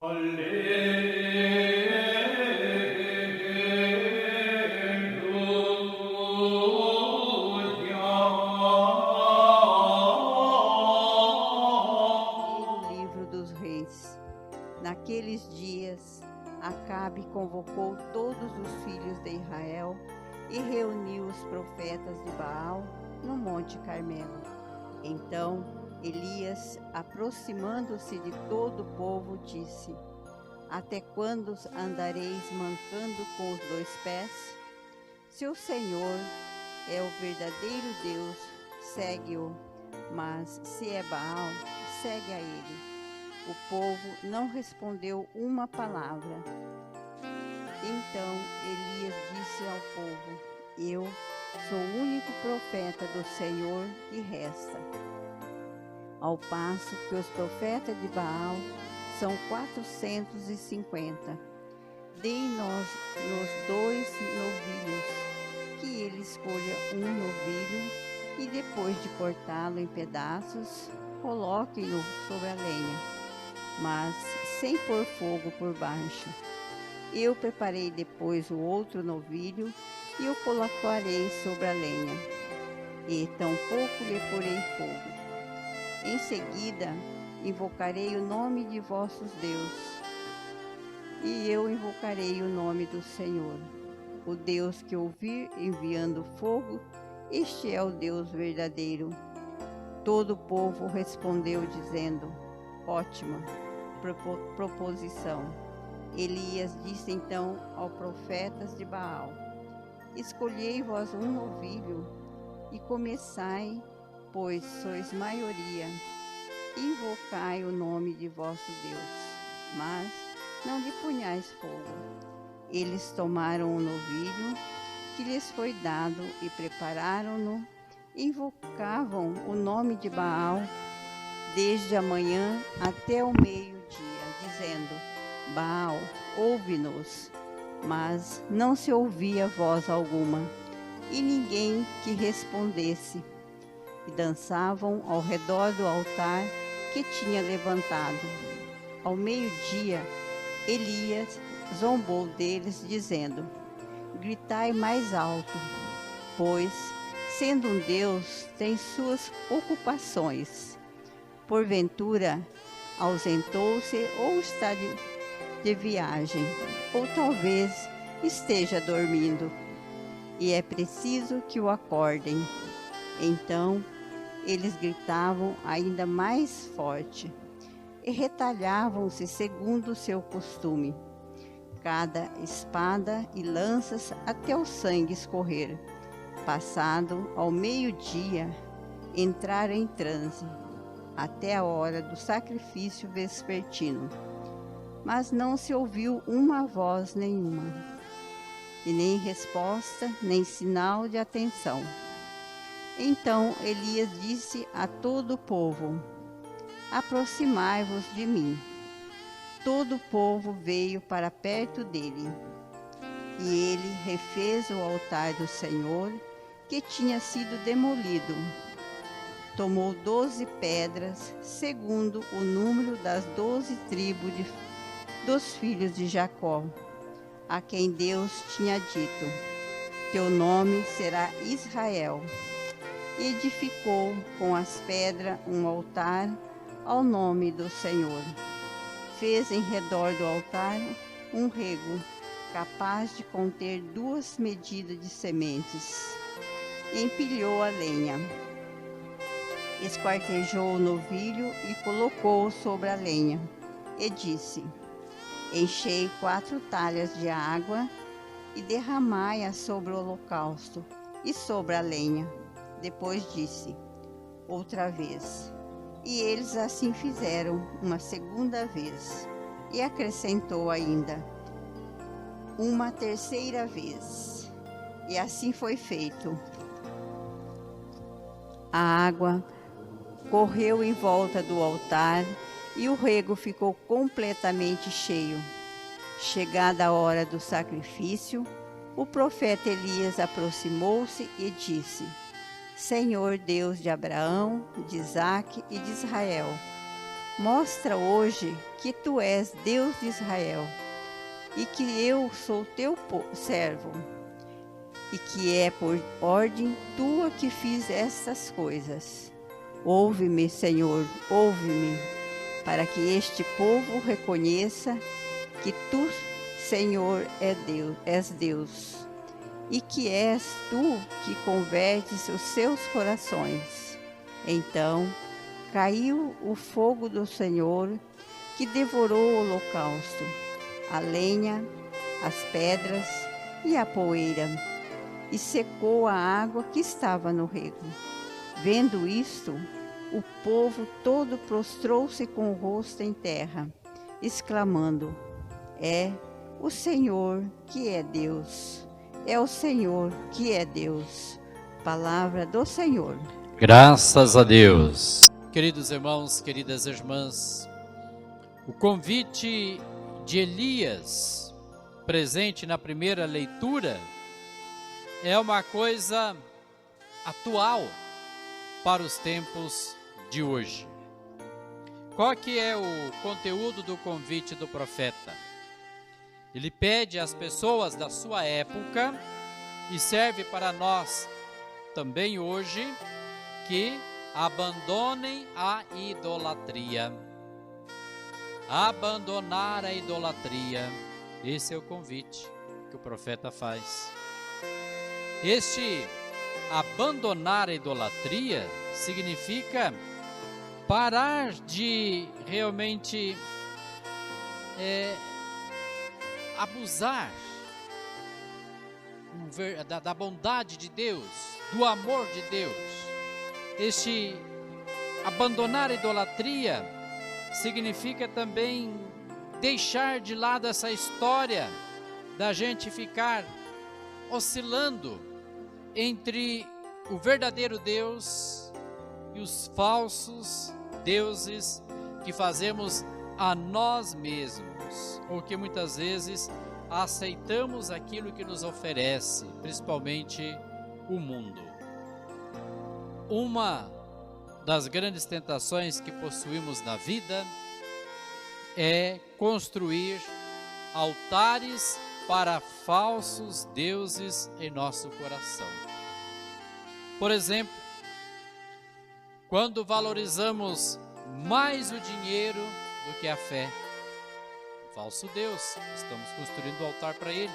Livro dos Reis. Naqueles dias, Acabe convocou todos os filhos de Israel e reuniu os profetas de Baal no Monte Carmelo. Então, Elias, aproximando-se de todo o povo, disse: Até quando andareis mancando com os dois pés? Se o Senhor é o verdadeiro Deus, segue-o, mas se é Baal, segue a ele. O povo não respondeu uma palavra. Então Elias disse ao povo: Eu sou o único profeta do Senhor e resta. Ao passo que os profetas de Baal são 450. Dei-nos nos 2 novilhos, que ele escolha um novilho e depois de cortá-lo em pedaços, coloque-o sobre a lenha, mas sem pôr fogo por baixo. Eu preparei depois o outro novilho e o colocarei sobre a lenha, e tampouco lhe porei fogo. Em seguida, invocarei o nome de vossos deuses, e eu invocarei o nome do Senhor. O Deus que ouvir enviando fogo, este é o Deus verdadeiro. Todo o povo respondeu dizendo: Ótima proposição. Elias disse então aos profetas de Baal: Escolhei vós um novilho e começai, pois sois maioria, invocai o nome de vosso Deus, mas não lhe ponhais fogo. Eles tomaram o novilho que lhes foi dado e prepararam-no, invocavam o nome de Baal desde a manhã até o meio-dia, dizendo: Baal, ouve-nos. Mas não se ouvia voz alguma, e ninguém que respondesse. E dançavam ao redor do altar que tinha levantado. Ao meio-dia, Elias zombou deles, dizendo: Gritai mais alto, pois, sendo um Deus, tem suas ocupações. Porventura, ausentou-se ou está de viagem, ou talvez esteja dormindo, e é preciso que o acordem. Então, eles gritavam ainda mais forte e retalhavam-se segundo o seu costume, cada espada e lanças até o sangue escorrer. Passado ao meio-dia, entraram em transe, até a hora do sacrifício vespertino. Mas não se ouviu uma voz nenhuma, e nem resposta, nem sinal de atenção. Então Elias disse a todo o povo: Aproximai-vos de mim. Todo o povo veio para perto dele, e ele refez o altar do Senhor, que tinha sido demolido. Tomou 12 pedras, segundo o número das 12 tribos dos filhos de Jacó, a quem Deus tinha dito: Teu nome será Israel. E edificou com as pedras um altar ao nome do Senhor. Fez em redor do altar um rego, capaz de conter 2 medidas de sementes. Empilhou a lenha. Esquartejou o novilho e colocou-o sobre a lenha. E disse: Enchei 4 talhas de água e derramai-a sobre o holocausto e sobre a lenha. Depois disse outra vez, e eles assim fizeram uma segunda vez, e acrescentou ainda uma terceira vez, e assim foi feito. A água correu em volta do altar, e o rego ficou completamente cheio. Chegada a hora do sacrifício, o profeta Elias aproximou-se e disse: Senhor Deus de Abraão, de Isaque e de Israel, Mostra hoje que tu és Deus de Israel e que eu sou teu servo e que é por ordem tua que fiz estas coisas. Ouve-me, Senhor, ouve-me, para que este povo reconheça que tu, Senhor, és Deus, e que és tu que convertes os seus corações. Então caiu o fogo do Senhor, que devorou o holocausto, a lenha, as pedras e a poeira, e secou a água que estava no rego. Vendo isto, o povo todo prostrou-se com o rosto em terra, exclamando: É o Senhor que é Deus, é o Senhor que é Deus. Palavra do Senhor. Graças a Deus. Queridos irmãos, queridas irmãs, o convite de Elias, presente na primeira leitura, é uma coisa atual para os tempos de hoje. Qual que é o conteúdo do convite do profeta? Ele pede às pessoas da sua época, e serve para nós também hoje, que abandonem a idolatria. Abandonar a idolatria. Esse é o convite que o profeta faz. Este abandonar a idolatria significa parar de realmente abusar da bondade de Deus, do amor de Deus. Este abandonar a idolatria significa também deixar de lado essa história da gente ficar oscilando entre o verdadeiro Deus e os falsos deuses que fazemos a nós mesmos, ou que muitas vezes aceitamos aquilo que nos oferece, principalmente o mundo. Uma das grandes tentações que possuímos na vida é construir altares para falsos deuses em nosso coração. Por exemplo, quando valorizamos mais o dinheiro do que a fé, falso Deus, estamos construindo o altar para ele.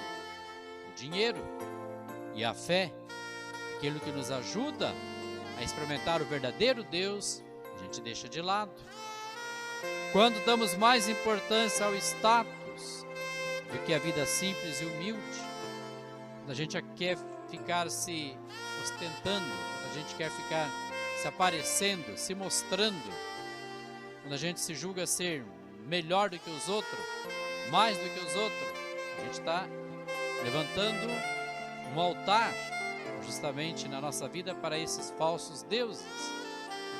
O dinheiro e a fé, aquilo que nos ajuda a experimentar o verdadeiro Deus, a gente deixa de lado. Quando damos mais importância ao status do que a vida simples e humilde, quando a gente quer ficar se ostentando, quando a gente quer ficar se aparecendo, se mostrando, quando a gente se julga ser melhor do que os outros, mais do que os outros, a gente está levantando um altar justamente na nossa vida para esses falsos deuses,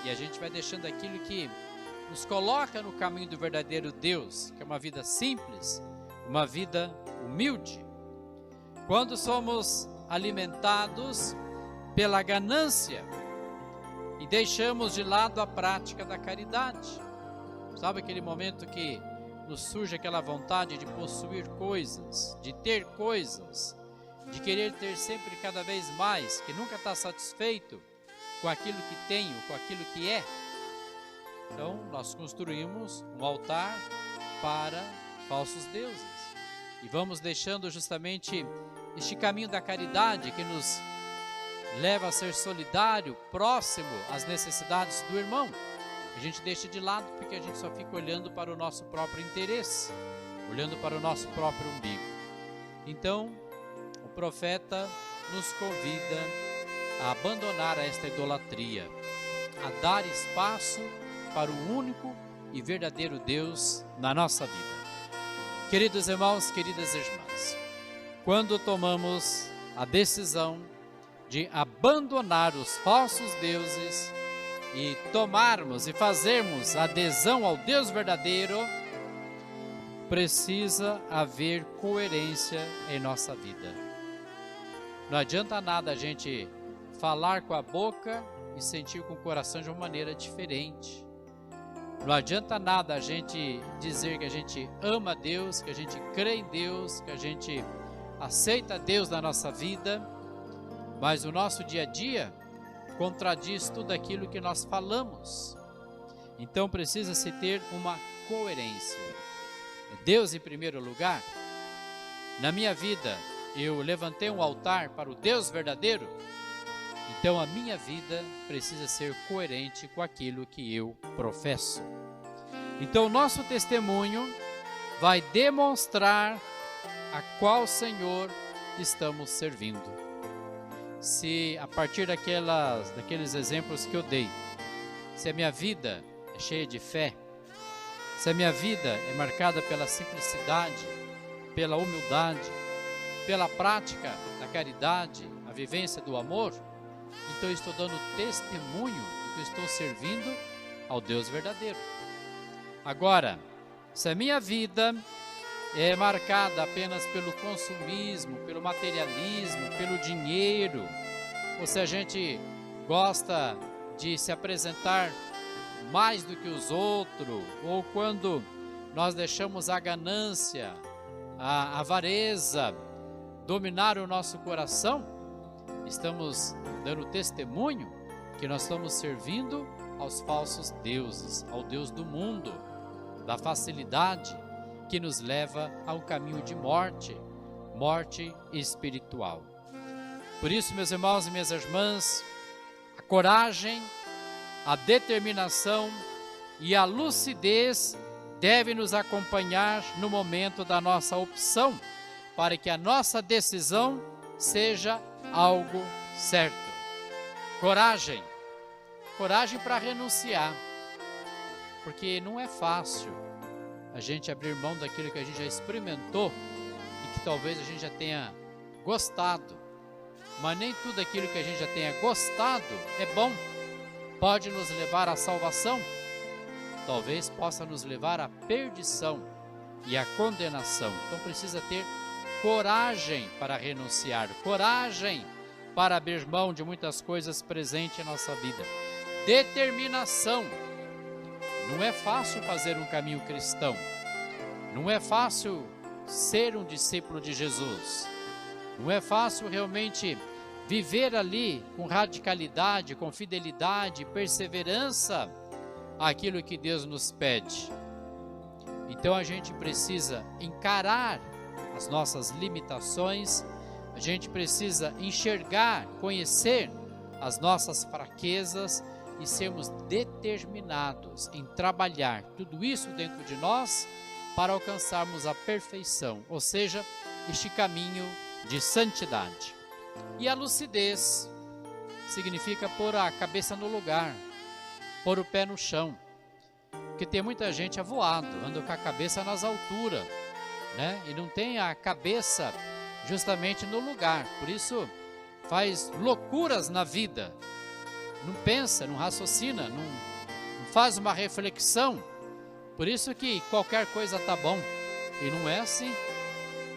e a gente vai deixando aquilo que nos coloca no caminho do verdadeiro Deus, que é uma vida simples, uma vida humilde. Quando somos alimentados pela ganância e deixamos de lado a prática da caridade, sabe aquele momento que nos surge aquela vontade de possuir coisas, de ter coisas, de querer ter sempre cada vez mais, que nunca está satisfeito com aquilo que tem, ou com aquilo que é. Então nós construímos um altar para falsos deuses e vamos deixando justamente este caminho da caridade que nos leva a ser solidário, próximo às necessidades do irmão. A gente deixa de lado porque a gente só fica olhando para o nosso próprio interesse, olhando para o nosso próprio umbigo. Então, o profeta nos convida a abandonar esta idolatria, a dar espaço para o único e verdadeiro Deus na nossa vida. Queridos irmãos, queridas irmãs, quando tomamos a decisão de abandonar os falsos deuses e tomarmos e fazermos adesão ao Deus verdadeiro, precisa haver coerência em nossa vida. Não adianta nada a gente falar com a boca e sentir com o coração de uma maneira diferente. Não adianta nada a gente dizer que a gente ama Deus, que a gente crê em Deus, que a gente aceita Deus na nossa vida, mas o nosso dia a dia contradiz tudo aquilo que nós falamos. Então precisa-se ter uma coerência. Deus em primeiro lugar. Na minha vida, eu levantei um altar para o Deus verdadeiro, então a minha vida precisa ser coerente com aquilo que eu professo. Então o nosso testemunho vai demonstrar a qual Senhor estamos servindo. Se a partir daqueles exemplos que eu dei, se a minha vida é cheia de fé, se a minha vida é marcada pela simplicidade, pela humildade, pela prática da caridade, a vivência do amor, então eu estou dando testemunho de que estou servindo ao Deus verdadeiro. Agora, se a minha vida é marcada apenas pelo consumismo, pelo materialismo, pelo dinheiro, ou se a gente gosta de se apresentar mais do que os outros, ou quando nós deixamos a ganância, a avareza dominar o nosso coração, estamos dando testemunho que nós estamos servindo aos falsos deuses, ao Deus do mundo, da facilidade, que nos leva a um caminho de morte, morte espiritual. Por isso, meus irmãos e minhas irmãs, a coragem, a determinação e a lucidez devem nos acompanhar no momento da nossa opção, para que a nossa decisão seja algo certo. Coragem, coragem para renunciar, porque não é fácil a gente abrir mão daquilo que a gente já experimentou e que talvez a gente já tenha gostado, mas nem tudo aquilo que a gente já tenha gostado é bom. Pode nos levar à salvação, talvez possa nos levar à perdição e à condenação. Então precisa ter coragem para renunciar, coragem para abrir mão de muitas coisas presentes em nossa vida. Determinação. Não é fácil fazer um caminho cristão, não é fácil ser um discípulo de Jesus, não é fácil realmente viver ali com radicalidade, com fidelidade, perseverança, aquilo que Deus nos pede. Então a gente precisa encarar as nossas limitações, a gente precisa enxergar, conhecer as nossas fraquezas e sermos determinados em trabalhar tudo isso dentro de nós para alcançarmos a perfeição, ou seja, este caminho de santidade. E a lucidez significa pôr a cabeça no lugar, pôr o pé no chão, porque tem muita gente avoado, anda com a cabeça nas alturas, né? E não tem a cabeça justamente no lugar, por isso faz loucuras na vida, não pensa, não raciocina, não faz uma reflexão, por isso que qualquer coisa está bom, e não é assim.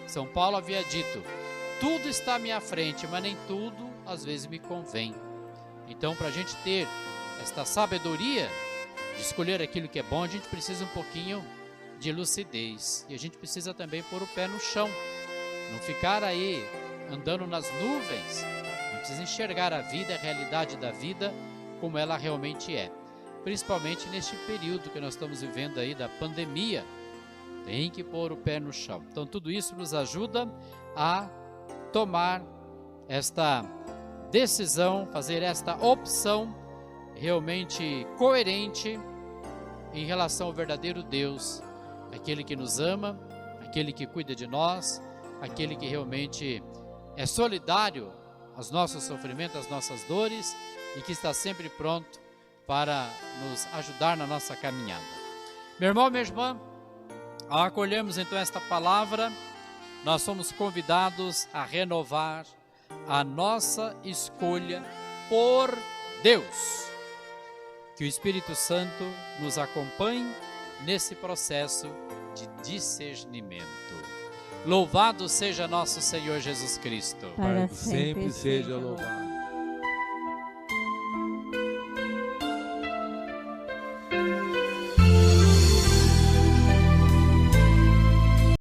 São Paulo havia dito, tudo está à minha frente, mas nem tudo às vezes me convém. Então, para a gente ter esta sabedoria de escolher aquilo que é bom, a gente precisa um pouquinho de lucidez, e a gente precisa também pôr o pé no chão, não ficar aí andando nas nuvens. Precisa enxergar a vida, a realidade da vida, como ela realmente é. Principalmente neste período que nós estamos vivendo aí da pandemia. Tem que pôr o pé no chão. Então tudo isso nos ajuda a tomar esta decisão, fazer esta opção realmente coerente em relação ao verdadeiro Deus, aquele que nos ama, aquele que cuida de nós, aquele que realmente é solidário aos nossos sofrimentos, às nossas dores, e que está sempre pronto para nos ajudar na nossa caminhada. Meu irmão, minha irmã, ao acolhermos então esta palavra, nós somos convidados a renovar a nossa escolha por Deus. Que o Espírito Santo nos acompanhe nesse processo de discernimento. Louvado seja nosso Senhor Jesus Cristo. Para sempre seja louvado.